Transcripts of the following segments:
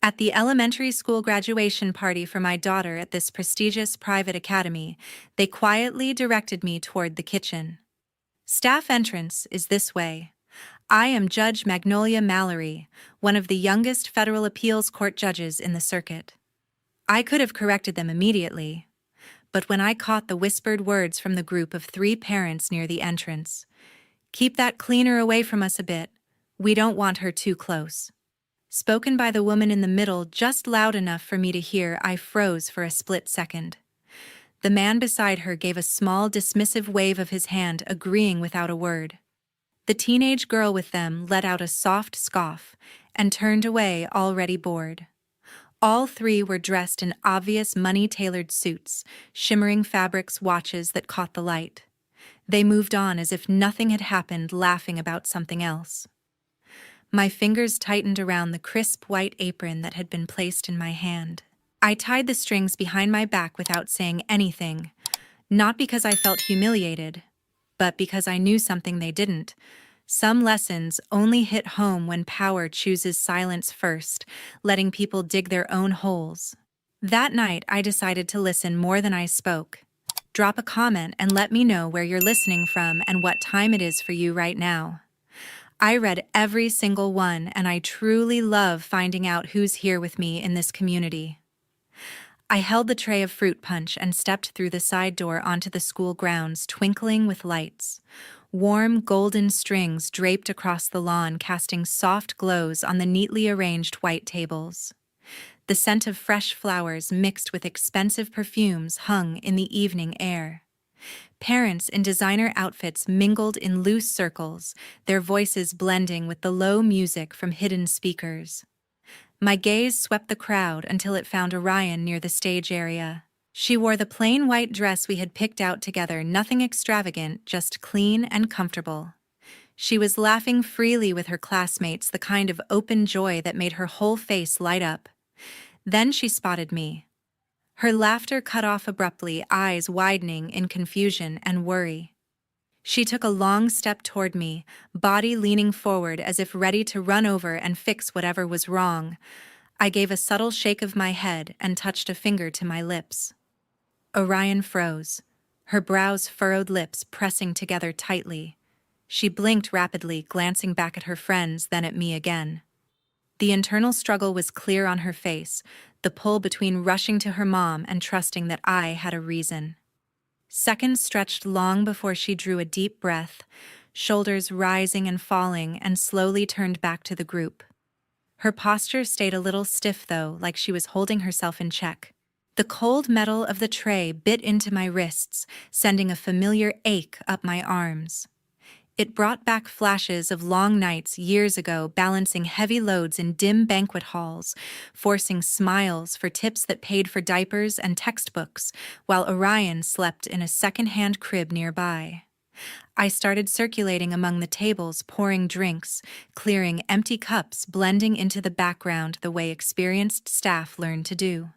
At the elementary school graduation party for my daughter at this prestigious private academy, they quietly directed me toward the kitchen. Staff entrance is this way. I am Judge Magnolia Mallory, one of the youngest federal appeals court judges in the circuit. I could have corrected them immediately, but when I caught the whispered words from the group of 3 parents near the entrance, "Keep that cleaner away from us a bit. We don't want her too close," spoken by the woman in the middle just loud enough for me to hear, I froze for a split second. The man beside her gave a small dismissive wave of his hand, agreeing without a word. The teenage girl with them let out a soft scoff and turned away, already bored. All 3 were dressed in obvious money-tailored suits, shimmering fabrics, watches that caught the light. They moved on as if nothing had happened, laughing about something else. My fingers tightened around the crisp white apron that had been placed in my hand. I tied the strings behind my back without saying anything, not because I felt humiliated, but because I knew something they didn't. Some lessons only hit home when power chooses silence first, letting people dig their own holes. That night, I decided to listen more than I spoke. Drop a comment and let me know where you're listening from and what time it is for you right now. I read every single one, and I truly love finding out who's here with me in this community. I held the tray of fruit punch and stepped through the side door onto the school grounds, twinkling with lights. Warm, golden strings draped across the lawn, casting soft glows on the neatly arranged white tables. The scent of fresh flowers mixed with expensive perfumes hung in the evening air. Parents in designer outfits mingled in loose circles, their voices blending with the low music from hidden speakers. My gaze swept the crowd until it found Orion near the stage area. She wore the plain white dress we had picked out together, nothing extravagant, just clean and comfortable. She was laughing freely with her classmates, the kind of open joy that made her whole face light up. Then she spotted me. Her laughter cut off abruptly, eyes widening in confusion and worry. She took a long step toward me, body leaning forward as if ready to run over and fix whatever was wrong. I gave a subtle shake of my head and touched a finger to my lips. Orion froze, her brows furrowed, lips pressing together tightly. She blinked rapidly, glancing back at her friends, then at me again. The internal struggle was clear on her face, the pull between rushing to her mom and trusting that I had a reason. Seconds stretched long before she drew a deep breath, shoulders rising and falling, and slowly turned back to the group. Her posture stayed a little stiff, though, like she was holding herself in check. The cold metal of the tray bit into my wrists, sending a familiar ache up my arms. It brought back flashes of long nights years ago, balancing heavy loads in dim banquet halls, forcing smiles for tips that paid for diapers and textbooks, while Orion slept in a second-hand crib nearby. I started circulating among the tables, pouring drinks, clearing empty cups, blending into the background the way experienced staff learned to do.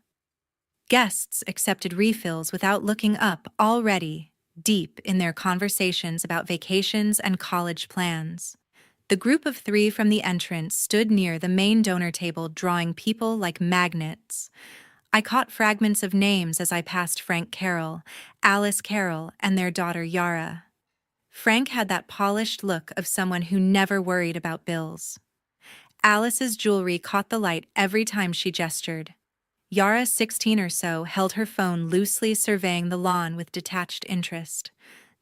Guests accepted refills without looking up, already deep in their conversations about vacations and college plans. The group of 3 from the entrance stood near the main donor table, drawing people like magnets. I caught fragments of names as I passed Frank Carroll, Alice Carroll, and their daughter Yara. Frank had that polished look of someone who never worried about bills. Alice's jewelry caught the light every time she gestured. Yara, 16 or so, held her phone loosely, surveying the lawn with detached interest.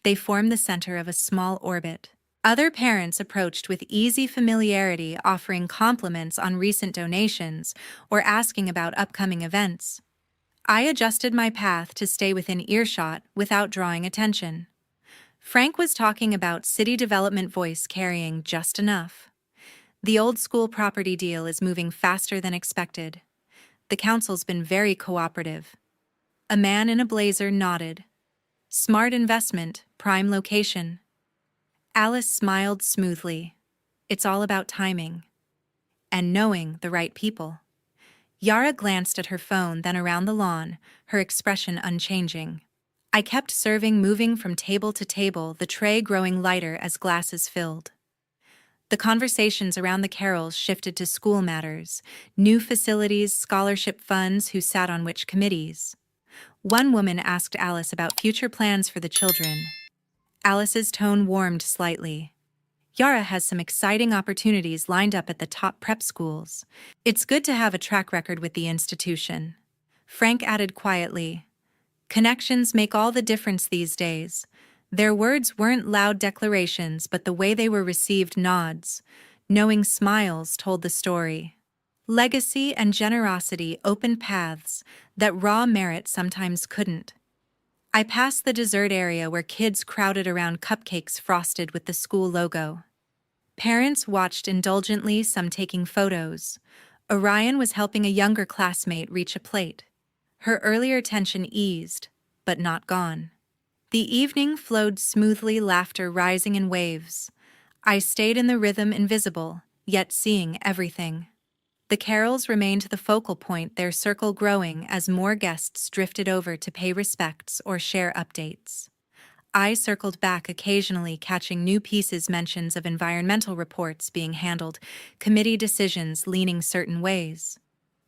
They formed the center of a small orbit. Other parents approached with easy familiarity, offering compliments on recent donations or asking about upcoming events. I adjusted my path to stay within earshot without drawing attention. Frank was talking about city development, voice carrying just enough. The old school property deal is moving faster than expected. The council's been very cooperative. A man in a blazer nodded. Smart investment, prime location. Alice smiled smoothly. It's all about timing. And knowing the right people. Yara glanced at her phone, then around the lawn, her expression unchanging. I kept serving, moving from table to table, the tray growing lighter as glasses filled. The conversations around the carols shifted to school matters, new facilities, scholarship funds, who sat on which committees. One woman asked Alice about future plans for the children. Alice's tone warmed slightly. Yara has some exciting opportunities lined up at the top prep schools. It's good to have a track record with the institution. Frank added quietly, "Connections make all the difference these days." Their words weren't loud declarations, but the way they were received, nods, knowing smiles, told the story. Legacy and generosity opened paths that raw merit sometimes couldn't. I passed the dessert area where kids crowded around cupcakes frosted with the school logo. Parents watched indulgently, some taking photos. Orion was helping a younger classmate reach a plate. Her earlier tension eased, but not gone. The evening flowed smoothly, laughter rising in waves. I stayed in the rhythm, invisible, yet seeing everything. The carols remained the focal point, their circle growing as more guests drifted over to pay respects or share updates. I circled back occasionally, catching new pieces, mentions of environmental reports being handled, committee decisions leaning certain ways.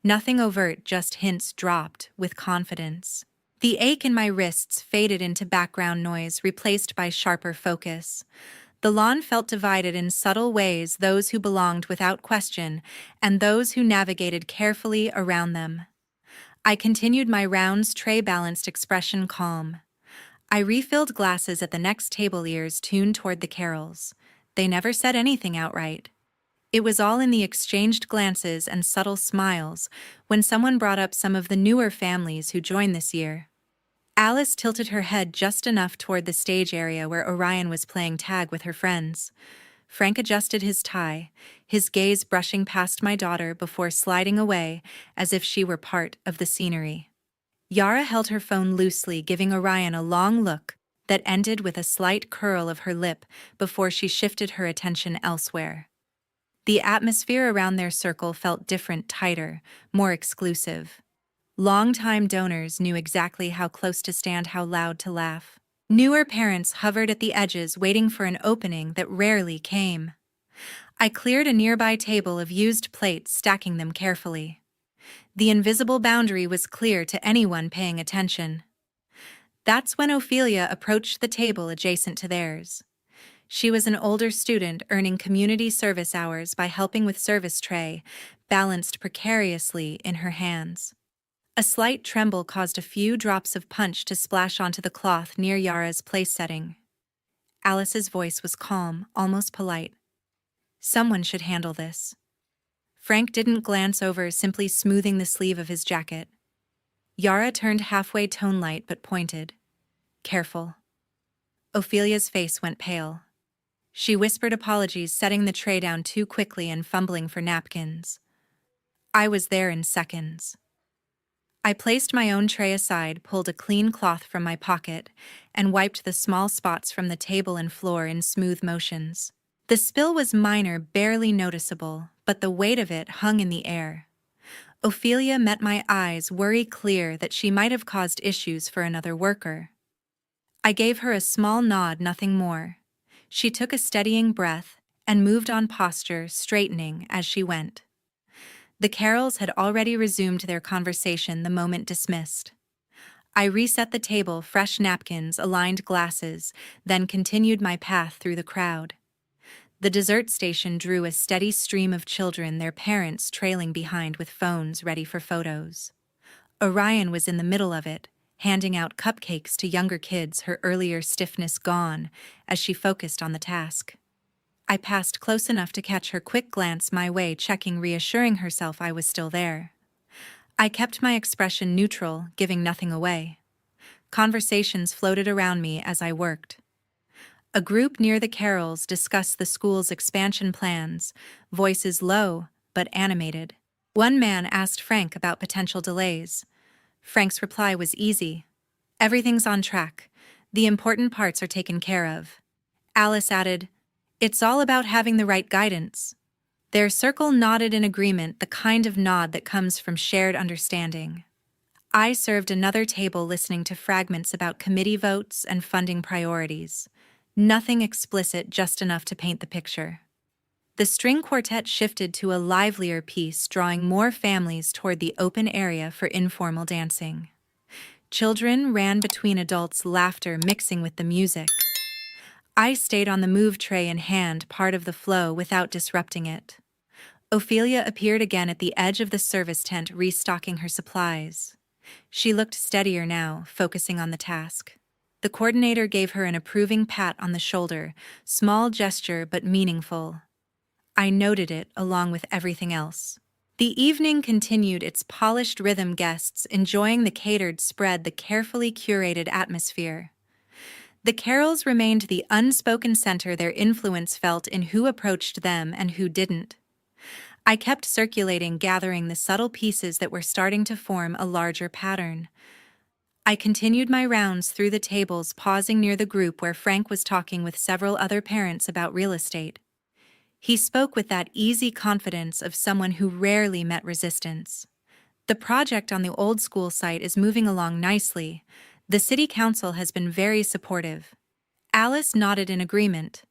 Nothing overt, just hints dropped with confidence. The ache in my wrists faded into background noise, replaced by sharper focus. The lawn felt divided in subtle ways, those who belonged without question, and those who navigated carefully around them. I continued my rounds, tray balanced, expression calm. I refilled glasses at the next table, ears tuned toward the carols. They never said anything outright. It was all in the exchanged glances and subtle smiles when someone brought up some of the newer families who joined this year. Alice tilted her head just enough toward the stage area where Orion was playing tag with her friends. Frank adjusted his tie, his gaze brushing past my daughter before sliding away as if she were part of the scenery. Yara held her phone loosely, giving Orion a long look that ended with a slight curl of her lip before she shifted her attention elsewhere. The atmosphere around their circle felt different, tighter, more exclusive. Long-time donors knew exactly how close to stand, how loud to laugh. Newer parents hovered at the edges, waiting for an opening that rarely came. I cleared a nearby table of used plates, stacking them carefully. The invisible boundary was clear to anyone paying attention. That's when Ophelia approached the table adjacent to theirs. She was an older student earning community service hours by helping with service tray, balanced precariously in her hands. A slight tremble caused a few drops of punch to splash onto the cloth near Yara's place setting. Alice's voice was calm, almost polite. "Someone should handle this." Frank didn't glance over, simply smoothing the sleeve of his jacket. Yara turned halfway, tone light but pointed. "Careful." Ophelia's face went pale. She whispered apologies, setting the tray down too quickly and fumbling for napkins. I was there in seconds. I placed my own tray aside, pulled a clean cloth from my pocket, and wiped the small spots from the table and floor in smooth motions. The spill was minor, barely noticeable, but the weight of it hung in the air. Ophelia met my eyes, worry clear that she might have caused issues for another worker. I gave her a small nod, nothing more. She took a steadying breath and moved on, posture straightening as she went. The carols had already resumed their conversation the moment dismissed. I reset the table, fresh napkins, aligned glasses, then continued my path through the crowd. The dessert station drew a steady stream of children, their parents trailing behind with phones ready for photos. Orion was in the middle of it, handing out cupcakes to younger kids, her earlier stiffness gone as she focused on the task. I passed close enough to catch her quick glance my way, checking, reassuring herself I was still there. I kept my expression neutral, giving nothing away. Conversations floated around me as I worked. A group near the carols discussed the school's expansion plans, voices low but animated. One man asked Frank about potential delays. Frank's reply was easy. "Everything's on track. The important parts are taken care of." Alice added, "It's all about having the right guidance." Their circle nodded in agreement, the kind of nod that comes from shared understanding. I served another table, listening to fragments about committee votes and funding priorities. Nothing explicit, just enough to paint the picture. The string quartet shifted to a livelier piece, drawing more families toward the open area for informal dancing. Children ran between adults' laughter mixing with the music. I stayed on the move tray in hand, part of the flow without disrupting it. Ophelia appeared again at the edge of the service tent, restocking her supplies. She looked steadier now, focusing on the task. The coordinator gave her an approving pat on the shoulder, small gesture but meaningful. I noted it along with everything else. The evening continued its polished rhythm, guests enjoying the catered spread, the carefully curated atmosphere. The carols remained the unspoken center, their influence felt in who approached them and who didn't. I kept circulating, gathering the subtle pieces that were starting to form a larger pattern. I continued my rounds through the tables, pausing near the group where Frank was talking with several other parents about real estate. He spoke with that easy confidence of someone who rarely met resistance. The project on the old school site is moving along nicely. The city council has been very supportive. Alice nodded in agreement.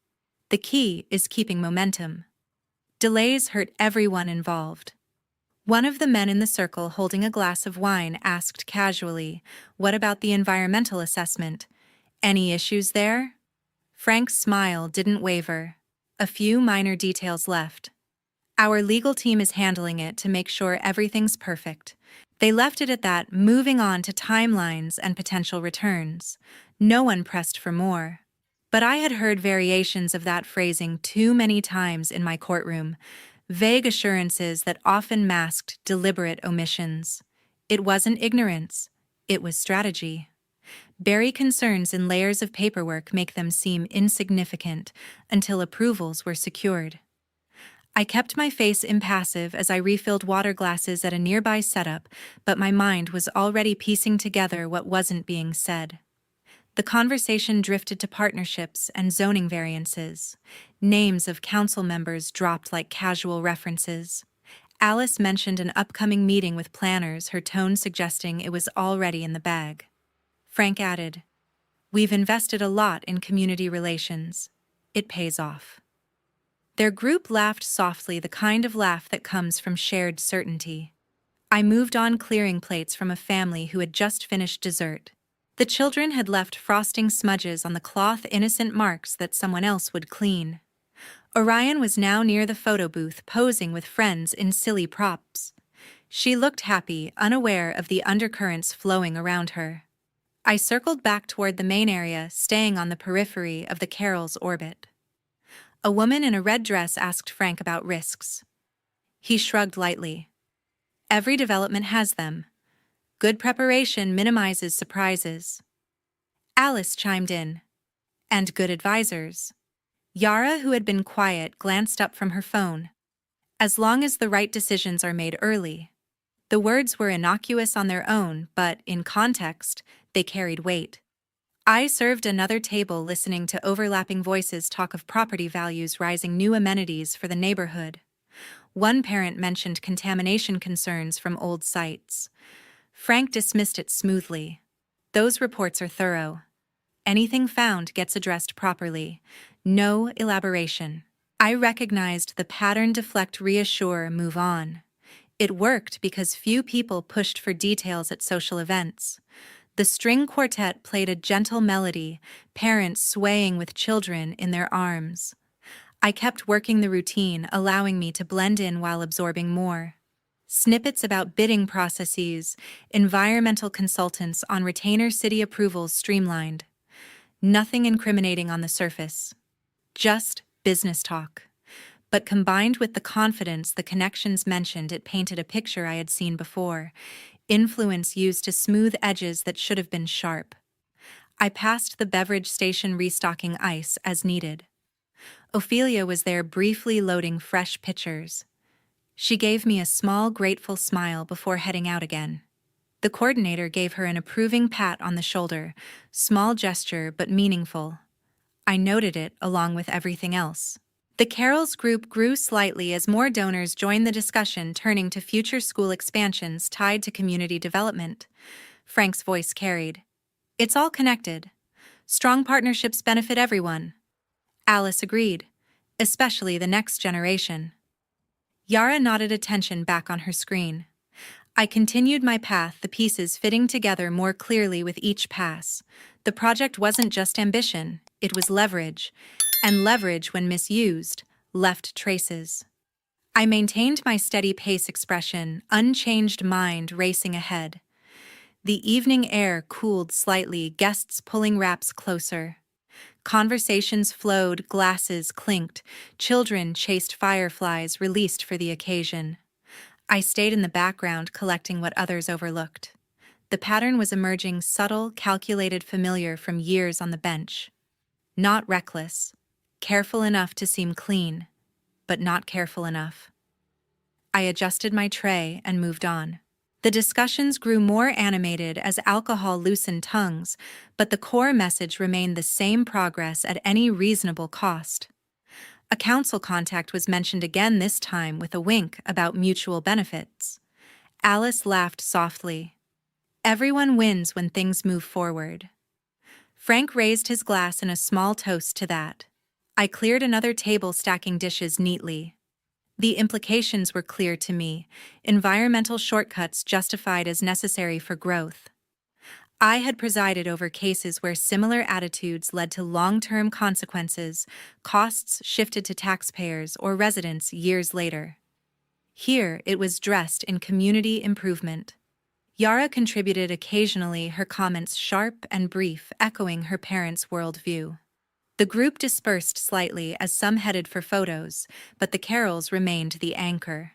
The key is keeping momentum. Delays hurt everyone involved. One of the men in the circle holding a glass of wine asked casually, "What about the environmental assessment? Any issues there?" Frank's smile didn't waver. A few minor details left. "Our legal team is handling it to make sure everything's perfect." They left it at that, moving on to timelines and potential returns. No one pressed for more. But I had heard variations of that phrasing too many times in my courtroom, vague assurances that often masked deliberate omissions. It wasn't ignorance, it was strategy. Bury concerns in layers of paperwork, make them seem insignificant until approvals were secured. I kept my face impassive as I refilled water glasses at a nearby setup, but my mind was already piecing together what wasn't being said. The conversation drifted to partnerships and zoning variances. Names of council members dropped like casual references. Alice mentioned an upcoming meeting with planners, her tone suggesting it was already in the bag. Frank added, "We've invested a lot in community relations. It pays off." Their group laughed softly, the kind of laugh that comes from shared certainty. I moved on, clearing plates from a family who had just finished dessert. The children had left frosting smudges on the cloth, innocent marks that someone else would clean. Orion was now near the photo booth, posing with friends in silly props. She looked happy, unaware of the undercurrents flowing around her. I circled back toward the main area, staying on the periphery of the carol's orbit. A woman in a red dress asked Frank about risks. He shrugged lightly. "Every development has them. Good preparation minimizes surprises." Alice chimed in. "And good advisors." Yara, who had been quiet, glanced up from her phone. "As long as the right decisions are made early." The words were innocuous on their own, but, in context, they carried weight. I served another table, listening to overlapping voices talk of property values rising, new amenities for the neighborhood. One parent mentioned contamination concerns from old sites. Frank dismissed it smoothly. "Those reports are thorough. Anything found gets addressed properly. No elaboration." I recognized the pattern: deflect, reassure, move on. It worked because few people pushed for details at social events. The string quartet played a gentle melody, parents swaying with children in their arms. I kept working the routine, allowing me to blend in while absorbing more. Snippets about bidding processes, environmental consultants on retainer, city approvals streamlined. Nothing incriminating on the surface. Just business talk. But combined with the confidence, the connections mentioned, it painted a picture I had seen before. Influence used to smooth edges that should have been sharp. I passed the beverage station, restocking ice as needed. Ophelia was there, briefly loading fresh pitchers. She gave me a small, grateful smile before heading out again. The coordinator gave her an approving pat on the shoulder, small gesture but meaningful. I noted it along with everything else. The carols group grew slightly as more donors joined the discussion, turning to future school expansions tied to community development. Frank's voice carried. "It's all connected. Strong partnerships benefit everyone." Alice agreed. especially the next generation. Yara nodded attention back on her screen. I continued my path, the pieces fitting together more clearly with each pass. The project wasn't just ambition, it was leverage, and leverage, when misused, left traces. I maintained my steady pace expression, unchanged mind racing ahead. The evening air cooled slightly, guests pulling wraps closer. Conversations flowed, glasses clinked, children chased fireflies released for the occasion. I stayed in the background, collecting what others overlooked. The pattern was emerging, subtle, calculated, familiar from years on the bench. Not reckless, careful enough to seem clean, but not careful enough. I adjusted my tray and moved on. The discussions grew more animated as alcohol loosened tongues, but the core message remained the same: progress at any reasonable cost. A council contact was mentioned again, this time with a wink about mutual benefits. Alice laughed softly. Everyone wins when things move forward. Frank raised his glass in a small toast to that. I cleared another table, stacking dishes neatly. The implications were clear to me: environmental shortcuts justified as necessary for growth. I had presided over cases where similar attitudes led to long-term consequences, costs shifted to taxpayers or residents years later. Here, it was dressed in community improvement. Yara contributed occasionally, her comments sharp and brief, echoing her parents' worldview. The group dispersed slightly as some headed for photos, but the carols remained the anchor.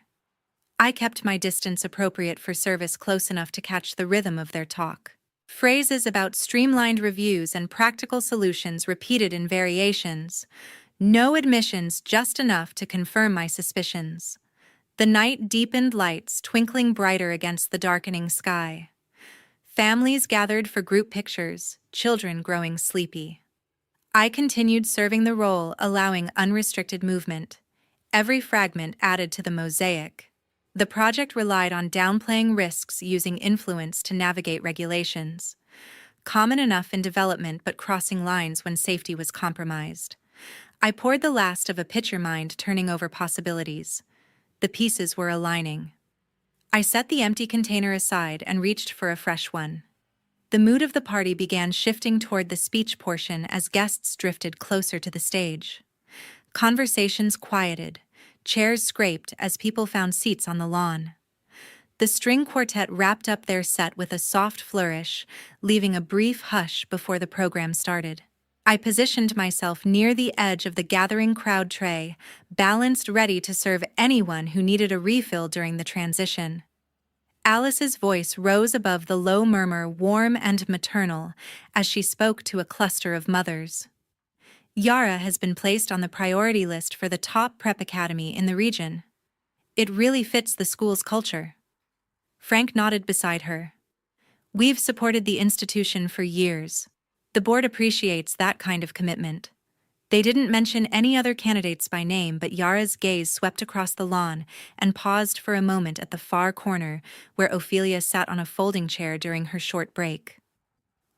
I kept my distance appropriate for service, close enough to catch the rhythm of their talk. Phrases about streamlined reviews and practical solutions repeated in variations. No admissions, just enough to confirm my suspicions. The night deepened, lights twinkling brighter against the darkening sky. Families gathered for group pictures, children growing sleepy. I continued serving the role, allowing unrestricted movement. Every fragment added to the mosaic. The project relied on downplaying risks, using influence to navigate regulations. Common enough in development, but crossing lines when safety was compromised. I poured the last of a pitcher, mind turning over possibilities. The pieces were aligning. I set the empty container aside and reached for a fresh one. The mood of the party began shifting toward the speech portion as guests drifted closer to the stage. Conversations quieted, chairs scraped as people found seats on the lawn. The string quartet wrapped up their set with a soft flourish, leaving a brief hush before the program started. I positioned myself near the edge of the gathering crowd, tray balanced, ready to serve anyone who needed a refill during the transition. Alice's voice rose above the low murmur, warm and maternal, as she spoke to a cluster of mothers. Yara has been placed on the priority list for the top prep academy in the region. It really fits the school's culture. Frank nodded beside her. We've supported the institution for years. The board appreciates that kind of commitment. They didn't mention any other candidates by name, but Yara's gaze swept across the lawn and paused for a moment at the far corner, where Ophelia sat on a folding chair during her short break.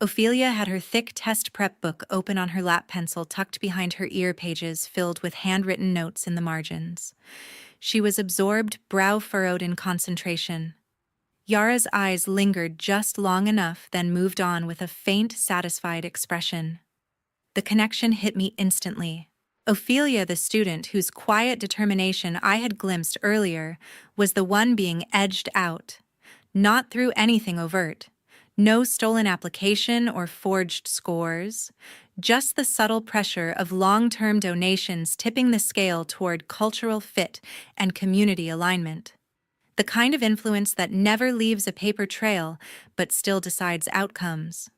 Ophelia had her thick test prep book open on her lap, pencil tucked behind her ear, pages filled with handwritten notes in the margins. She was absorbed, brow furrowed in concentration. Yara's eyes lingered just long enough, then moved on with a faint, satisfied expression. The connection hit me instantly. Ophelia, the student whose quiet determination I had glimpsed earlier, was the one being edged out. Not through anything overt. No stolen application or forged scores. Just the subtle pressure of long-term donations tipping the scale toward cultural fit and community alignment. The kind of influence that never leaves a paper trail, but still decides outcomes.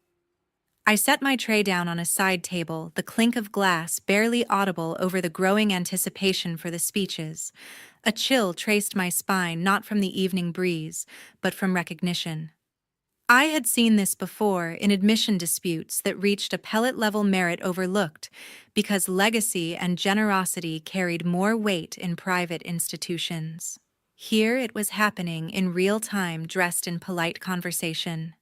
I set my tray down on a side table, the clink of glass barely audible over the growing anticipation for the speeches. A chill traced my spine, not from the evening breeze, but from recognition. I had seen this before in admission disputes that reached appellate-level merit, overlooked because legacy and generosity carried more weight in private institutions. Here it was happening in real time, dressed in polite conversation.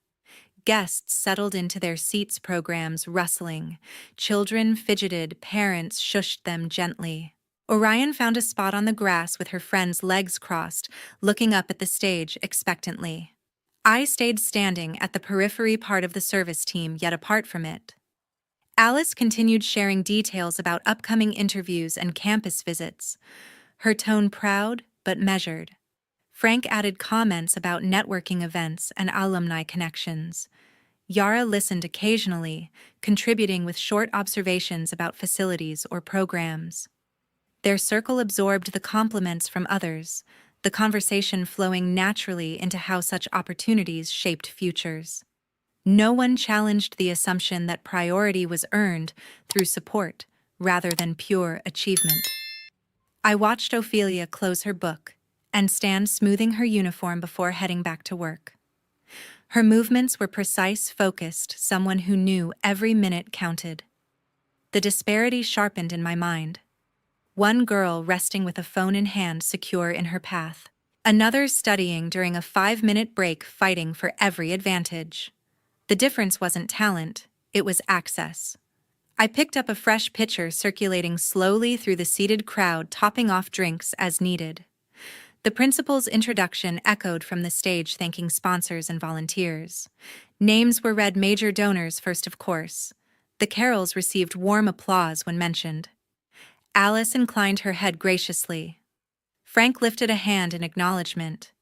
Guests settled into their seats, programs rustling. Children fidgeted, parents shushed them gently. Orion found a spot on the grass with her friend's legs crossed, looking up at the stage expectantly. I stayed standing at the periphery part of the service team, yet apart from it. Alice continued sharing details about upcoming interviews and campus visits, her tone proud but measured. Frank added comments about networking events and alumni connections. Yara listened occasionally, contributing with short observations about facilities or programs. Their circle absorbed the compliments from others, the conversation flowing naturally into how such opportunities shaped futures. No one challenged the assumption that priority was earned through support rather than pure achievement. I watched Ophelia close her book and stand smoothing her uniform before heading back to work. Her movements were precise, focused, someone who knew every minute counted. The disparity sharpened in my mind. One girl resting with a phone in hand secure in her path. Another studying during a 5-minute break, fighting for every advantage. The difference wasn't talent, it was access. I picked up a fresh pitcher circulating slowly through the seated crowd, topping off drinks as needed. The principal's introduction echoed from the stage, thanking sponsors and volunteers. Names were read, major donors first, of course. The carols received warm applause when mentioned. Alice inclined her head graciously. Frank lifted a hand in acknowledgement.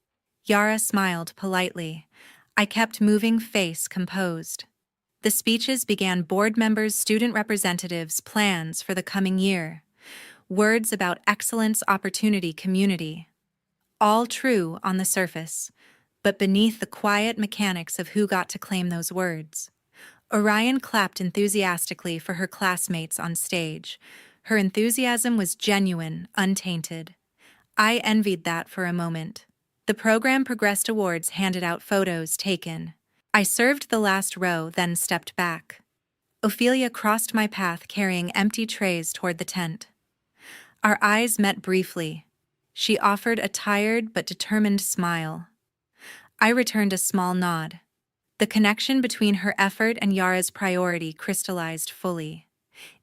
Yara smiled politely. I kept moving, face composed. The speeches began: board members, student representatives, plans for the coming year. Words about excellence, opportunity, community. All true on the surface, but beneath the quiet mechanics of who got to claim those words. Orion clapped enthusiastically for her classmates on stage. Her enthusiasm was genuine, untainted. I envied that for a moment. The program progressed, awards handed out, photos taken. I served the last row, then stepped back. Ophelia crossed my path carrying empty trays toward the tent. Our eyes met briefly. She offered a tired but determined smile. I returned a small nod. The connection between her effort and Yara's priority crystallized fully.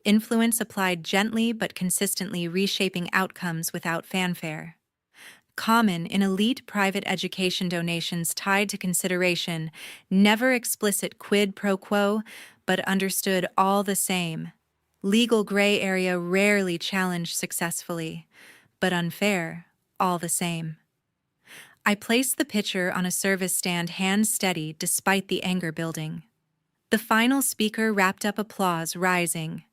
Influence applied gently but consistently, reshaping outcomes without fanfare. Common in elite private education, donations tied to consideration, never explicit quid pro quo, but understood all the same. Legal gray area, rarely challenged successfully, but unfair, all the same. I placed the pitcher on a service stand, hands steady despite the anger building. The final speaker wrapped up, applause rising.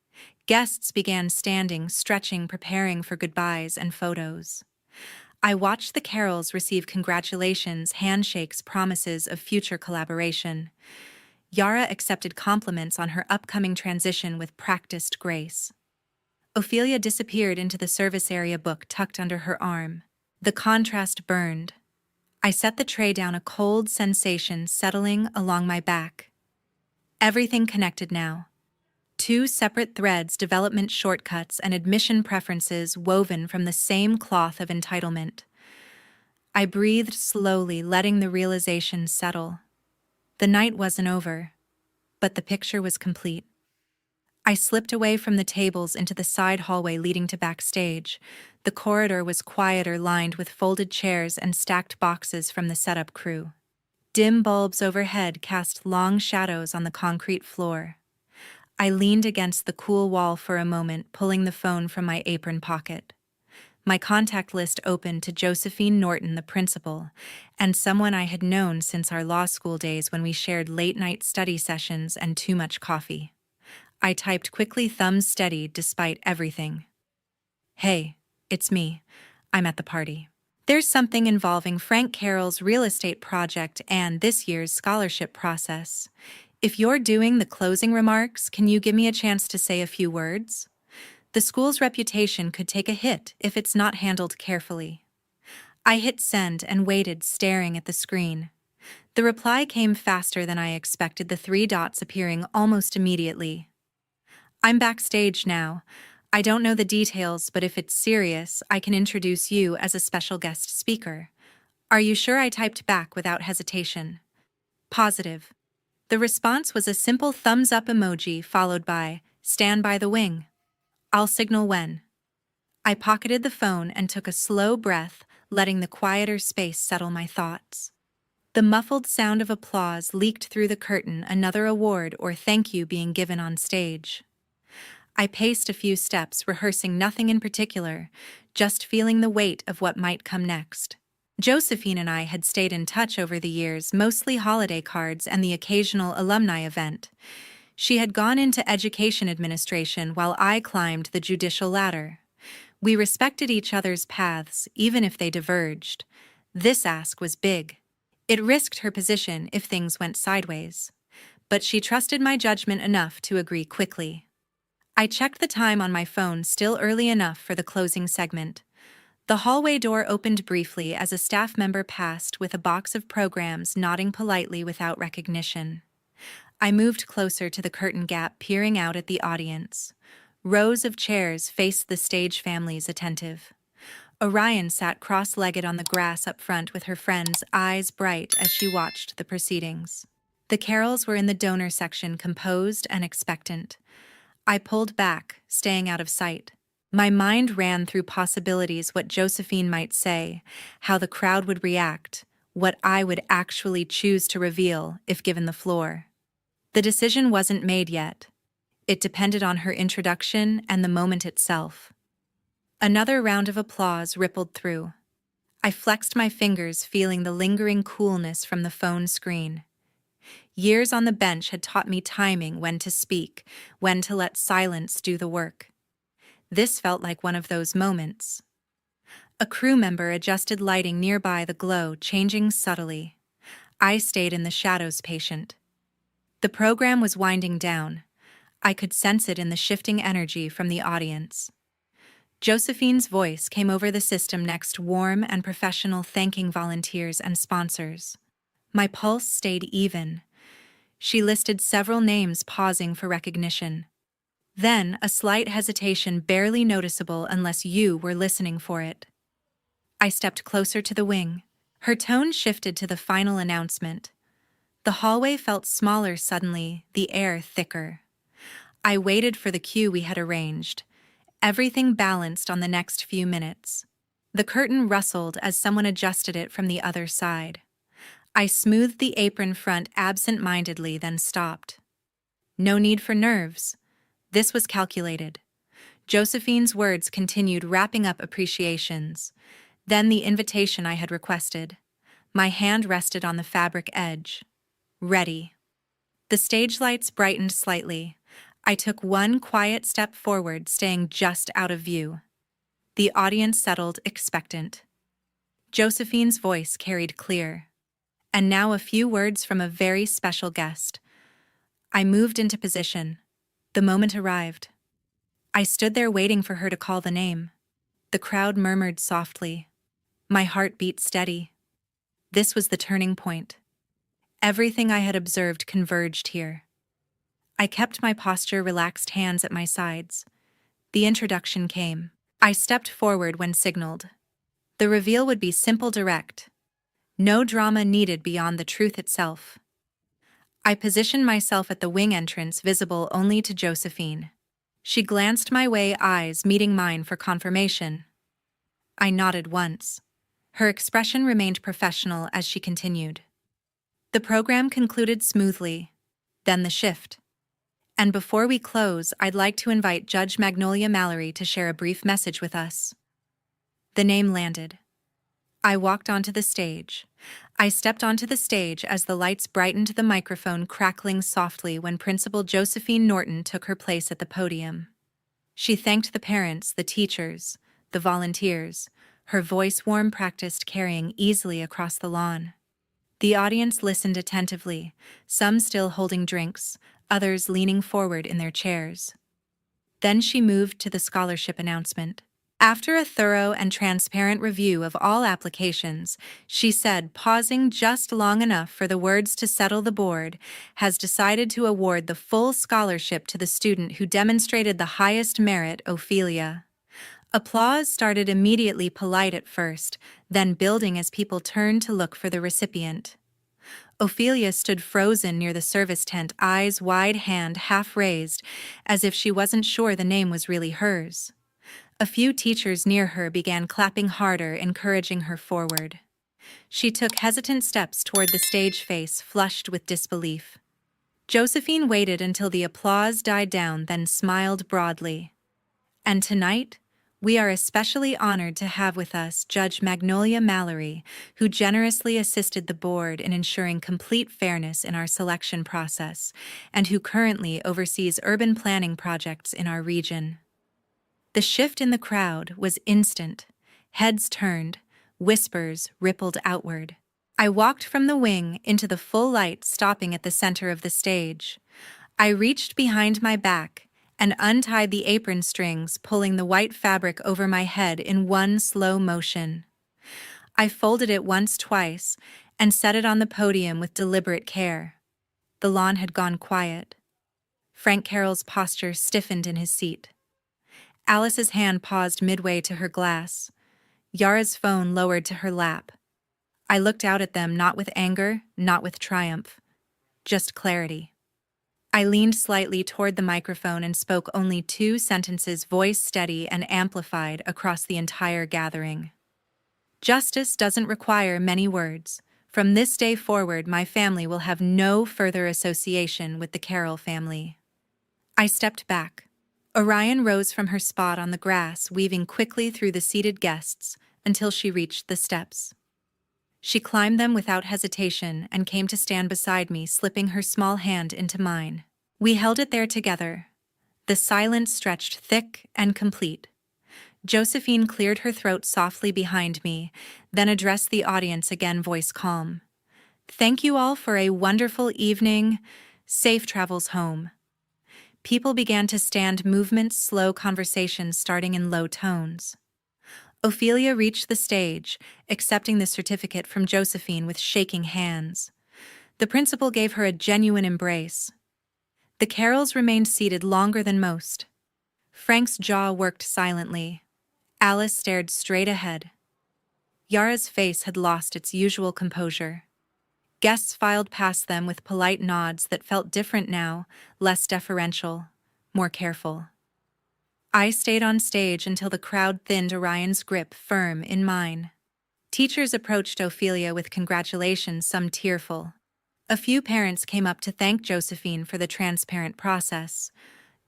Guests began standing, stretching, preparing for goodbyes and photos. I watched the carols receive congratulations, handshakes, promises of future collaboration. Yara accepted compliments on her upcoming transition with practiced grace. Ophelia disappeared into the service area, book tucked under her arm. The contrast burned. I set the tray down, a cold sensation settling along my back. Everything connected now. 2 separate threads, development shortcuts and admission preferences woven from the same cloth of entitlement. I breathed slowly, letting the realization settle. The night wasn't over, but the picture was complete. I slipped away from the tables into the side hallway leading to backstage. The corridor was quieter, lined with folded chairs and stacked boxes from the setup crew. Dim bulbs overhead cast long shadows on the concrete floor. I leaned against the cool wall for a moment, pulling the phone from my apron pocket. My contact list opened to Josephine Norton, the principal, and someone I had known since our law school days when we shared late-night study sessions and too much coffee. I typed quickly, thumbs steady despite everything. Hey, it's me. I'm at the party. There's something involving Frank Carroll's real estate project and this year's scholarship process. If you're doing the closing remarks, can you give me a chance to say a few words? The school's reputation could take a hit if it's not handled carefully. I hit send and waited, staring at the screen. The reply came faster than I expected, the 3 dots appearing almost immediately. I'm backstage now. I don't know the details, but if it's serious, I can introduce you as a special guest speaker. Are you sure? I typed back without hesitation. Positive. The response was a simple thumbs up emoji followed by, stand by the wing. I'll signal when. I pocketed the phone and took a slow breath, letting the quieter space settle my thoughts. The muffled sound of applause leaked through the curtain, another award or thank you being given on stage. I paced a few steps, rehearsing nothing in particular, just feeling the weight of what might come next. Josephine and I had stayed in touch over the years, mostly holiday cards and the occasional alumni event. She had gone into education administration while I climbed the judicial ladder. We respected each other's paths, even if they diverged. This ask was big. It risked her position if things went sideways. But she trusted my judgment enough to agree quickly. I checked the time on my phone, still early enough for the closing segment. The hallway door opened briefly as a staff member passed with a box of programs, nodding politely without recognition. I moved closer to the curtain gap, peering out at the audience. Rows of chairs faced the stage, families attentive. Orion sat cross-legged on the grass up front with her friends, eyes bright as she watched the proceedings. The Carols were in the donor section, composed and expectant. I pulled back, staying out of sight. My mind ran through possibilities: what Josephine might say, how the crowd would react, what I would actually choose to reveal if given the floor. The decision wasn't made yet. It depended on her introduction and the moment itself. Another round of applause rippled through. I flexed my fingers, feeling the lingering coolness from the phone screen. Years on the bench had taught me timing, when to speak, when to let silence do the work. This felt like one of those moments. A crew member adjusted lighting nearby, the glow changing subtly. I stayed in the shadows, patient. The program was winding down. I could sense it in the shifting energy from the audience. Josephine's voice came over the system next, warm and professional, thanking volunteers and sponsors. My pulse stayed even. She listed several names, pausing for recognition. Then, a slight hesitation, barely noticeable unless you were listening for it. I stepped closer to the wing. Her tone shifted to the final announcement. The hallway felt smaller suddenly, the air thicker. I waited for the cue we had arranged. Everything balanced on the next few minutes. The curtain rustled as someone adjusted it from the other side. I smoothed the apron front absent-mindedly, then stopped. No need for nerves. This was calculated. Josephine's words continued, wrapping up appreciations. Then the invitation I had requested. My hand rested on the fabric edge. Ready. The stage lights brightened slightly. I took one quiet step forward, staying just out of view. The audience settled, expectant. Josephine's voice carried clear. And now a few words from a very special guest. I moved into position. The moment arrived. I stood there waiting for her to call the name. The crowd murmured softly. My heart beat steady. This was the turning point. Everything I had observed converged here. I kept my posture, relaxed, hands at my sides. The introduction came. I stepped forward when signaled. The reveal would be simple, direct. No drama needed beyond the truth itself. I positioned myself at the wing entrance, visible only to Josephine. She glanced my way, eyes meeting mine for confirmation. I nodded once. Her expression remained professional as she continued. The program concluded smoothly. Then the shift. And before we close, I'd like to invite Judge Magnolia Mallory to share a brief message with us. The name landed. I walked onto the stage. I stepped onto the stage as the lights brightened, the microphone crackling softly when Principal Josephine Norton took her place at the podium. She thanked the parents, the teachers, the volunteers, her voice warm, practiced, carrying easily across the lawn. The audience listened attentively, some still holding drinks, others leaning forward in their chairs. Then she moved to the scholarship announcement. After a thorough and transparent review of all applications, she said, pausing just long enough for the words to settle, the board has decided to award the full scholarship to the student who demonstrated the highest merit, Ophelia. Applause started immediately, polite at first, then building as people turned to look for the recipient. Ophelia stood frozen near the service tent, eyes wide, hand half raised, as if she wasn't sure the name was really hers. A few teachers near her began clapping harder, encouraging her forward. She took hesitant steps toward the stage, face flushed with disbelief. Josephine waited until the applause died down, then smiled broadly. And tonight, we are especially honored to have with us Judge Magnolia Mallory, who generously assisted the board in ensuring complete fairness in our selection process, and who currently oversees urban planning projects in our region. The shift in the crowd was instant. Heads turned, whispers rippled outward. I walked from the wing into the full light, stopping at the center of the stage. I reached behind my back and untied the apron strings, pulling the white fabric over my head in one slow motion. I folded it once, twice, and set it on the podium with deliberate care. The lawn had gone quiet. Frank Carroll's posture stiffened in his seat. Alice's hand paused midway to her glass. Yara's phone lowered to her lap. I looked out at them, not with anger, not with triumph, just clarity. I leaned slightly toward the microphone and spoke only 2 sentences, voice steady and amplified across the entire gathering. Justice doesn't require many words. From this day forward, my family will have no further association with the Carroll family. I stepped back. Orion rose from her spot on the grass, weaving quickly through the seated guests until she reached the steps. She climbed them without hesitation and came to stand beside me, slipping her small hand into mine. We held it there together. The silence stretched thick and complete. Josephine cleared her throat softly behind me, then addressed the audience again, voice calm. "Thank you all for a wonderful evening. Safe travels home." People began to stand, movements, slow conversations starting in low tones. Ophelia reached the stage, accepting the certificate from Josephine with shaking hands. The principal gave her a genuine embrace. The Carrolls remained seated longer than most. Frank's jaw worked silently. Alice stared straight ahead. Yara's face had lost its usual composure. Guests filed past them with polite nods that felt different now, less deferential, more careful. I stayed on stage until the crowd thinned, Orion's grip firm in mine. Teachers approached Ophelia with congratulations, some tearful. A few parents came up to thank Josephine for the transparent process.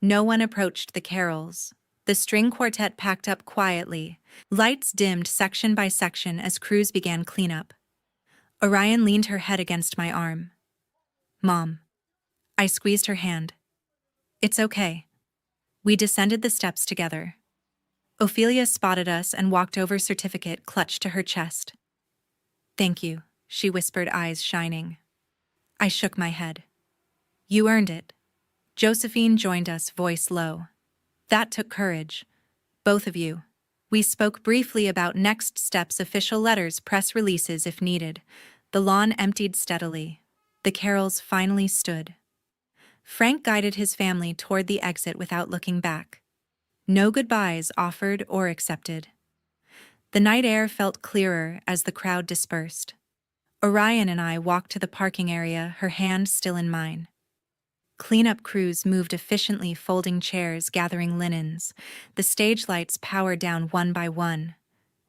No one approached the Carrolls. The string quartet packed up quietly. Lights dimmed section by section as crews began cleanup. Orion leaned her head against my arm. "Mom." I squeezed her hand. "It's okay." We descended the steps together. Ophelia spotted us and walked over, certificate clutched to her chest. "Thank you," she whispered, eyes shining. I shook my head. "You earned it." Josephine joined us, voice low. "That took courage. Both of you." We spoke briefly about next steps, official letters, press releases if needed. The lawn emptied steadily. The Carrolls finally stood. Frank guided his family toward the exit without looking back. No goodbyes offered or accepted. The night air felt clearer as the crowd dispersed. Orion and I walked to the parking area, her hand still in mine. Cleanup crews moved efficiently, folding chairs, gathering linens. The stage lights powered down one by one.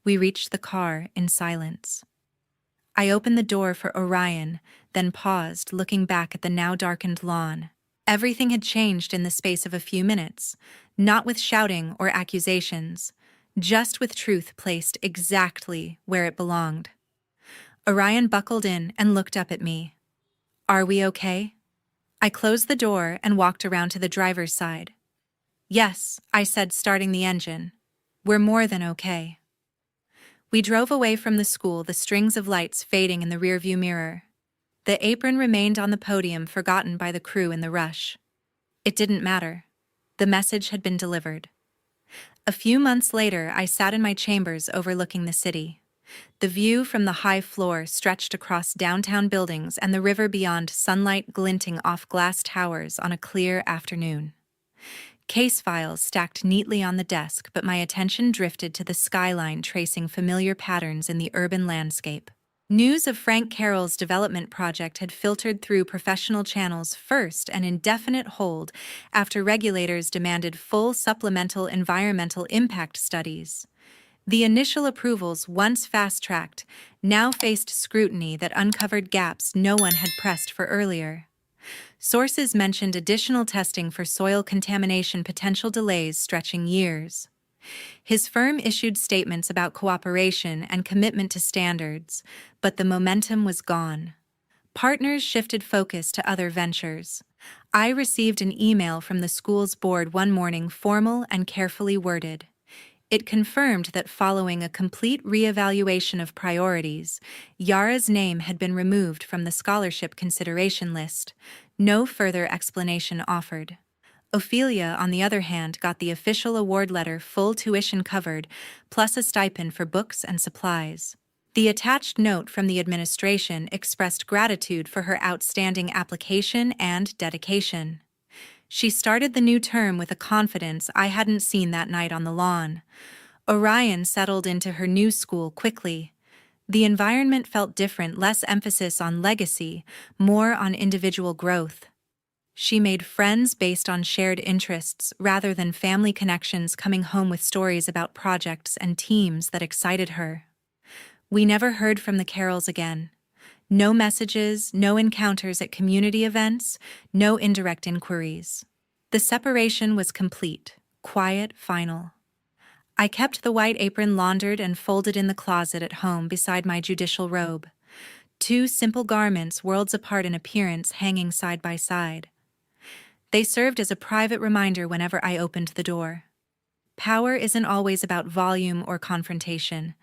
We reached the car in silence. I opened the door for Orion, then paused, looking back at the now darkened lawn. Everything had changed in the space of a few minutes, not with shouting or accusations, just with truth placed exactly where it belonged. Orion buckled in and looked up at me. "Are we okay?" I closed the door and walked around to the driver's side. "Yes," I said, starting the engine. "We're more than okay." We drove away from the school, the strings of lights fading in the rearview mirror. The apron remained on the podium, forgotten by the crew in the rush. It didn't matter. The message had been delivered. A few months later, I sat in my chambers overlooking the city. The view from the high floor stretched across downtown buildings and the river beyond, sunlight glinting off glass towers on a clear afternoon. Case files stacked neatly on the desk, but my attention drifted to the skyline, tracing familiar patterns in the urban landscape. News of Frank Carroll's development project had filtered through professional channels first, an indefinite hold after regulators demanded full supplemental environmental impact studies. The initial approvals, once fast-tracked, now faced scrutiny that uncovered gaps no one had pressed for earlier. Sources mentioned additional testing for soil contamination, potential delays stretching years. His firm issued statements about cooperation and commitment to standards, but the momentum was gone. Partners shifted focus to other ventures. I received an email from the school's board one morning, formal and carefully worded. It confirmed that following a complete reevaluation of priorities, Yara's name had been removed from the scholarship consideration list. No further explanation offered. Ophelia, on the other hand, got the official award letter, full tuition covered, plus a stipend for books and supplies. The attached note from the administration expressed gratitude for her outstanding application and dedication. She started the new term with a confidence I hadn't seen that night on the lawn. Orion settled into her new school quickly. The environment felt different, less emphasis on legacy, more on individual growth. She made friends based on shared interests rather than family connections, coming home with stories about projects and teams that excited her. We never heard from the Carrolls again. No messages, no encounters at community events, no indirect inquiries. The separation was complete, quiet, final. I kept the white apron laundered and folded in the closet at home beside my judicial robe. Two simple garments, worlds apart in appearance, hanging side by side. They served as a private reminder whenever I opened the door. Power isn't always about volume or confrontation.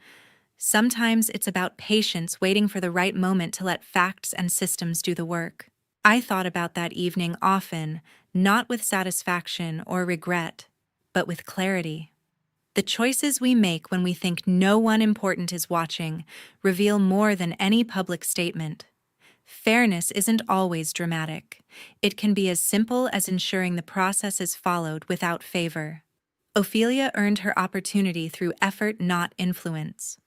Sometimes it's about patience, waiting for the right moment to let facts and systems do the work. I thought about that evening often, not with satisfaction or regret, but with clarity. The choices we make when we think no one important is watching reveal more than any public statement. Fairness isn't always dramatic. It can be as simple as ensuring the process is followed without favor. Ophelia earned her opportunity through effort, not influence.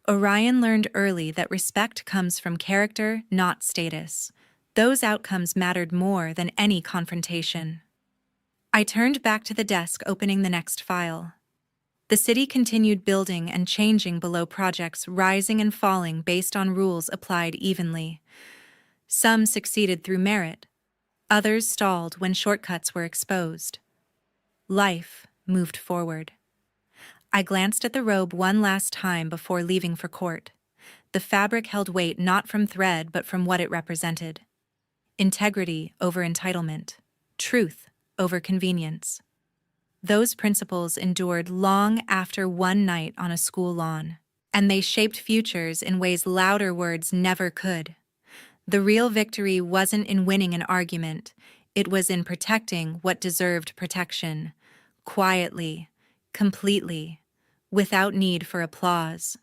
Orion learned early that respect comes from character, not status. Those outcomes mattered more than any confrontation. I turned back to the desk, opening the next file. The city continued building and changing below, projects rising and falling based on rules applied evenly. Some succeeded through merit. Others stalled when shortcuts were exposed. Life moved forward. I glanced at the robe one last time before leaving for court. The fabric held weight not from thread but from what it represented. Integrity over entitlement. Truth over convenience. Those principles endured long after one night on a school lawn, and they shaped futures in ways louder words never could. The real victory wasn't in winning an argument, it was in protecting what deserved protection, quietly, completely, without need for applause.